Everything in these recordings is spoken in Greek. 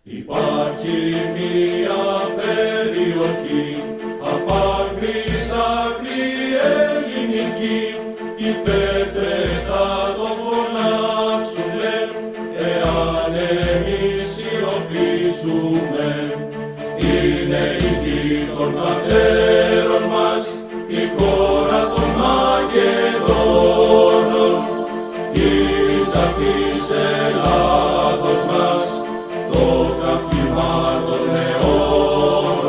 Υπάρχει μία περιοχή απ' άκρη σ' άκρη ελληνική κι οι πέτρες θα το φωνάξουνε εάν εμείς σιωπήσουμε. Είναι η γη των πατέρων μας, η χώρα των Μακεδόνων, η ρίζα της Ελλάδος μας, το καύχημα των αιώνων.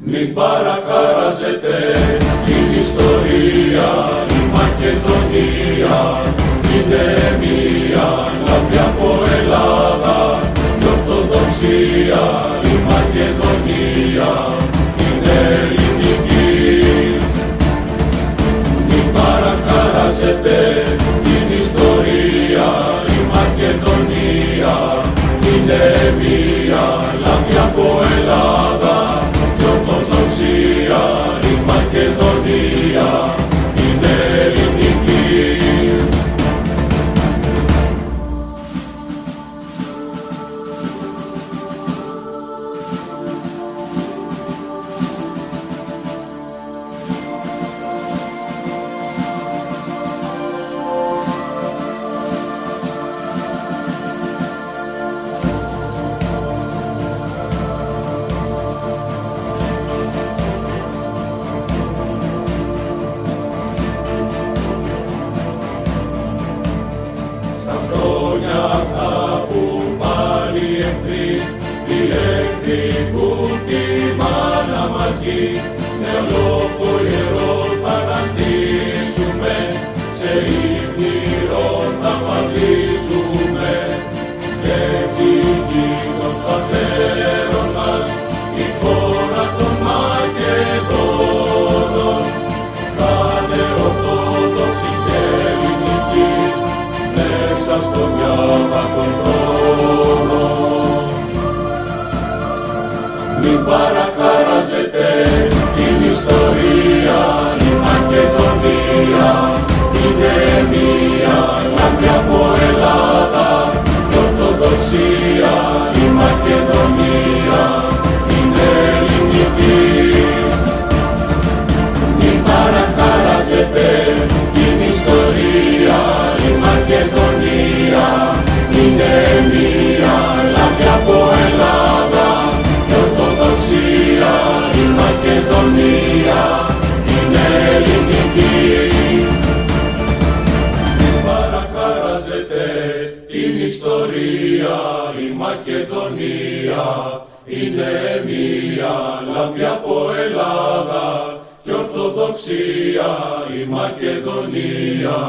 Μην παρακαράζετε την ιστορία, η Μακεδονία είναι μία λαμπρή από Ελλάδα και Ορθοδοξία, η Μακεδονία είναι ελληνική. Μην παρακαράζετε την ιστορία, η Μακεδονία είναι μία λαμπρή από Ελλάδα και Ορθοδοξία, η Μακεδονία είναι ελληνική. Αυτά που πάλι οι εχθροί διεκδικούν τη μάνα μαζί, με ολόφο ιερό θα αναστήσουμε, σε ύπνηρον θα παδίσουμε. Κι έτσι η γη των πατέρων μας, η χώρα των Μακεδόνων, θα είναι ορθόδοξη και ελληνική, μέσα στο διάβα των χρόνων. Μην παρακαράζετε την ιστορία, η Μακεδονία είναι μία λαμπρή από Ελλάδα και Ορθοδοξία, η Μακεδονία είναι ελληνική. Μην παρακαράζετε την ιστορία, η Μακεδονία είναι μία λαμπρή από Ελλάδα και Ορθοδοξία, η Μακεδονία είναι ελληνική. Μην παρακαράζετε την ιστορία, η Μακεδονία είναι μία λαμπρή από Ελλάδα και Ορθοδοξία, η Μακεδονία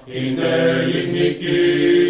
είναι ελληνική.